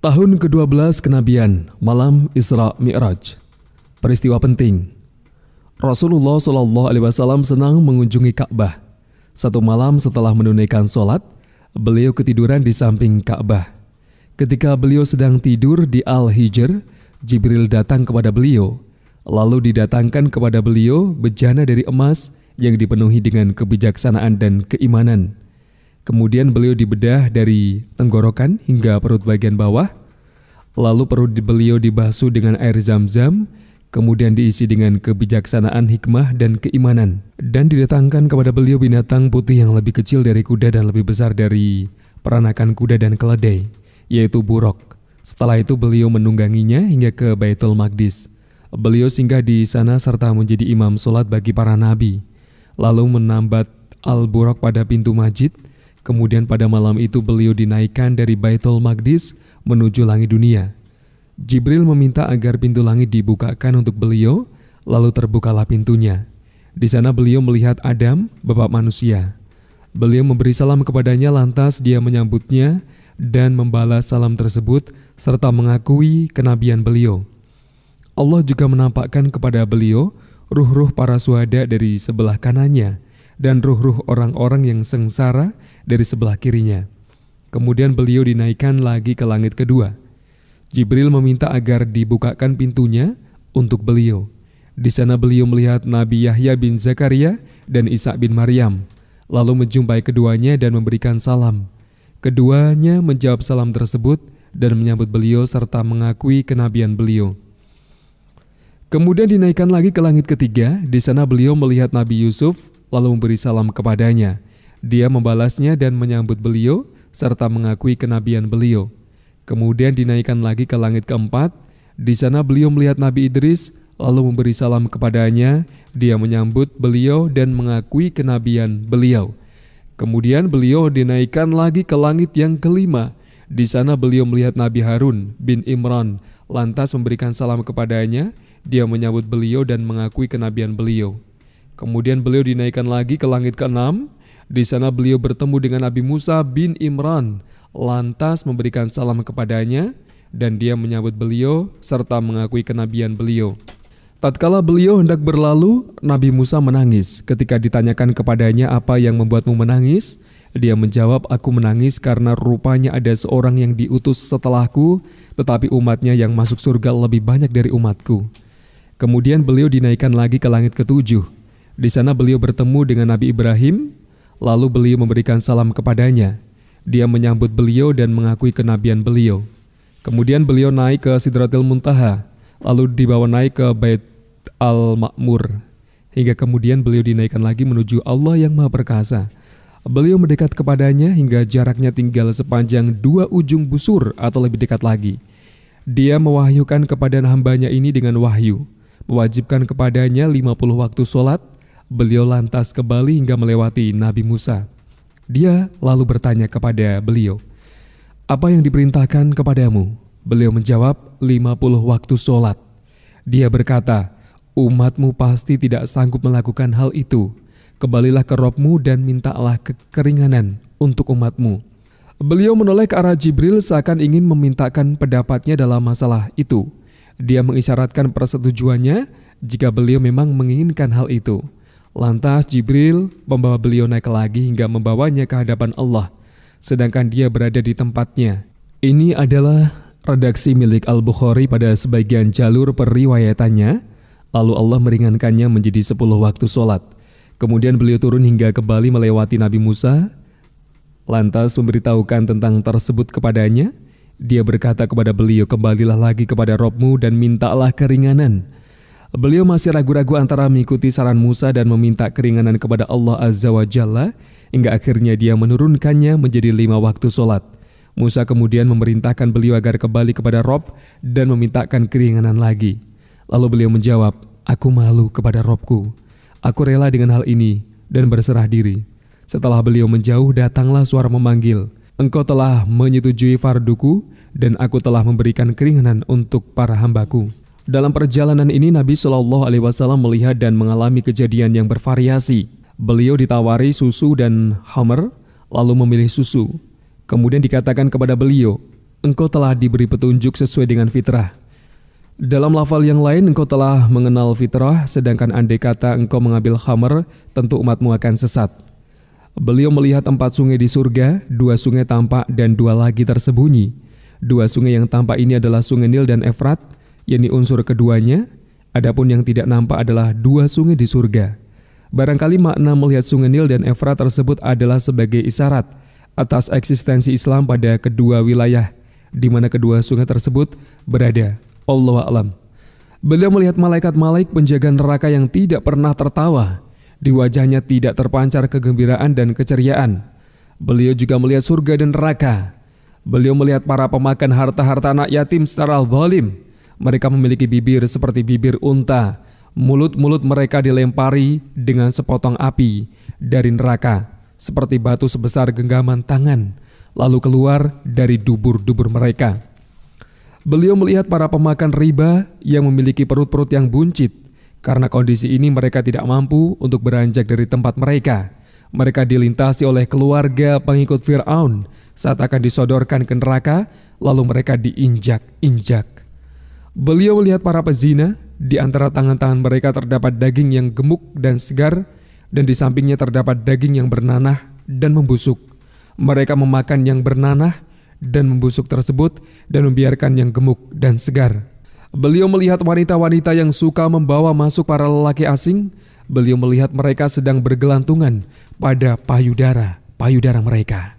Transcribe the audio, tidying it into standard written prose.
Tahun ke-12 kenabian, malam Isra Mi'raj. Peristiwa penting. Rasulullah SAW senang mengunjungi Ka'bah. Satu malam setelah menunaikan sholat, beliau ketiduran di samping Ka'bah. Ketika beliau sedang tidur di Al-Hijr, Jibril datang kepada beliau. Lalu didatangkan kepada beliau bejana dari emas yang dipenuhi dengan kebijaksanaan dan keimanan. Kemudian beliau dibedah dari tenggorokan hingga perut bagian bawah. Lalu perut beliau dibasuh dengan air zam-zam, kemudian diisi dengan kebijaksanaan, hikmah, dan keimanan. Dan didatangkan kepada beliau binatang putih yang lebih kecil dari kuda dan lebih besar dari peranakan kuda dan keledai, yaitu buruk. Setelah itu beliau menungganginya hingga ke Baitul Maqdis. Beliau singgah di sana serta menjadi imam sholat bagi para nabi. Lalu menambat Al-Buraq pada pintu masjid. Kemudian pada malam itu beliau dinaikkan dari Baitul Maqdis menuju langit dunia. Jibril meminta agar pintu langit dibukakan untuk beliau, lalu terbukalah pintunya. Di sana beliau melihat Adam, bapak manusia. Beliau memberi salam kepadanya, lantas dia menyambutnya dan membalas salam tersebut serta mengakui kenabian beliau. Allah juga menampakkan kepada beliau ruh-ruh para syuhada dari sebelah kanannya dan ruh-ruh orang-orang yang sengsara dari sebelah kirinya. Kemudian beliau dinaikkan lagi ke langit kedua. Jibril meminta agar dibukakan pintunya untuk beliau. Di sana beliau melihat Nabi Yahya bin Zakaria dan Isa bin Maryam, lalu menjumpai keduanya dan memberikan salam. Keduanya menjawab salam tersebut dan menyambut beliau serta mengakui kenabian beliau. Kemudian dinaikkan lagi ke langit ketiga. Di sana beliau melihat Nabi Yusuf, lalu memberi salam kepadanya. Dia membalasnya dan menyambut beliau serta mengakui kenabian beliau. Kemudian dinaikkan lagi ke langit keempat. Di sana beliau melihat Nabi Idris, lalu memberi salam kepadanya. Dia menyambut beliau dan mengakui kenabian beliau. Kemudian beliau dinaikkan lagi ke langit yang kelima. Di sana beliau melihat Nabi Harun bin Imran, lantas memberikan salam kepadanya. Dia menyambut beliau dan mengakui kenabian beliau. Kemudian beliau dinaikkan lagi ke langit ke-6. Di sana beliau bertemu dengan Nabi Musa bin Imran, lantas memberikan salam kepadanya dan dia menyambut beliau serta mengakui kenabian beliau. Tatkala beliau hendak berlalu, Nabi Musa menangis. Ketika ditanyakan kepadanya, apa yang membuatmu menangis? Dia menjawab, aku menangis karena rupanya ada seorang yang diutus setelahku, tetapi umatnya yang masuk surga lebih banyak dari umatku. Kemudian beliau dinaikkan lagi ke langit ke-7. Di sana beliau bertemu dengan Nabi Ibrahim, lalu beliau memberikan salam kepadanya. Dia menyambut beliau dan mengakui kenabian beliau. Kemudian beliau naik ke Sidratil Muntaha, lalu dibawa naik ke Bait Al-Ma'mur. Hingga kemudian beliau dinaikkan lagi menuju Allah yang Maha Perkasa. Beliau mendekat kepadanya hingga jaraknya tinggal sepanjang 2 ujung busur atau lebih dekat lagi. Dia mewahyukan kepada hambanya ini dengan wahyu, mewajibkan kepadanya 50 waktu sholat. Beliau lantas kembali hingga melewati Nabi Musa. Dia lalu bertanya kepada beliau, apa yang diperintahkan kepadamu? Beliau menjawab, 50 waktu sholat. Dia berkata, umatmu pasti tidak sanggup melakukan hal itu. Kembalilah ke Rabbmu dan mintalah kekeringanan untuk umatmu. Beliau menoleh ke arah Jibril seakan ingin memintakan pendapatnya dalam masalah itu. Dia mengisyaratkan persetujuannya jika beliau memang menginginkan hal itu. Lantas Jibril membawa beliau naik lagi hingga membawanya ke hadapan Allah, sedangkan dia berada di tempatnya. Ini adalah redaksi milik Al-Bukhari pada sebagian jalur periwayatannya. Lalu Allah meringankannya menjadi 10 waktu sholat. Kemudian beliau turun hingga kembali melewati Nabi Musa, lantas memberitahukan tentang tersebut kepadanya. Dia berkata kepada beliau, kembalilah lagi kepada Rabbmu dan mintalah keringanan. Beliau masih ragu-ragu antara mengikuti saran Musa dan meminta keringanan kepada Allah Azza wa Jalla, hingga akhirnya dia menurunkannya menjadi 5 waktu sholat. Musa kemudian memerintahkan beliau agar kembali kepada Rabb dan memintakan keringanan lagi. Lalu beliau menjawab, aku malu kepada Rabbku. Aku rela dengan hal ini dan berserah diri. Setelah beliau menjauh, datanglah suara memanggil, engkau telah menyetujui farduku dan aku telah memberikan keringanan untuk para hambaku. Dalam perjalanan ini Nabi SAW melihat dan mengalami kejadian yang bervariasi. Beliau ditawari susu dan khamr, lalu memilih susu. Kemudian dikatakan kepada beliau, engkau telah diberi petunjuk sesuai dengan fitrah. Dalam lafal yang lain, engkau telah mengenal fitrah, sedangkan andai kata engkau mengambil khamr, tentu umatmu akan sesat. Beliau melihat 4 sungai di surga, 2 sungai tampak dan 2 lagi tersembunyi. 2 sungai yang tampak ini adalah sungai Nil dan Efrat, yakni unsur keduanya. Adapun yang tidak nampak adalah 2 sungai di surga. Barangkali makna melihat sungai Nil dan Efrat tersebut adalah sebagai isyarat atas eksistensi Islam pada kedua wilayah, di mana kedua sungai tersebut berada. Allahu a'lam. Beliau melihat malaikat-malaik penjaga neraka yang tidak pernah tertawa. Di wajahnya tidak terpancar kegembiraan dan keceriaan. Beliau juga melihat surga dan neraka. Beliau melihat para pemakan harta-harta anak yatim secara zalim. Mereka memiliki bibir seperti bibir unta. Mulut-mulut mereka dilempari dengan sepotong api dari neraka, seperti batu sebesar genggaman tangan, lalu keluar dari dubur-dubur mereka. Beliau melihat para pemakan riba yang memiliki perut-perut yang buncit. Karena kondisi ini mereka tidak mampu untuk beranjak dari tempat mereka. Mereka dilintasi oleh keluarga pengikut Fir'aun saat akan disodorkan ke neraka, lalu mereka diinjak-injak. Beliau melihat para pezina, di antara tangan-tangan mereka terdapat daging yang gemuk dan segar, dan di sampingnya terdapat daging yang bernanah dan membusuk. Mereka memakan yang bernanah dan membusuk tersebut dan membiarkan yang gemuk dan segar. Beliau melihat wanita-wanita yang suka membawa masuk para lelaki asing. Beliau melihat mereka sedang bergelantungan pada payudara mereka.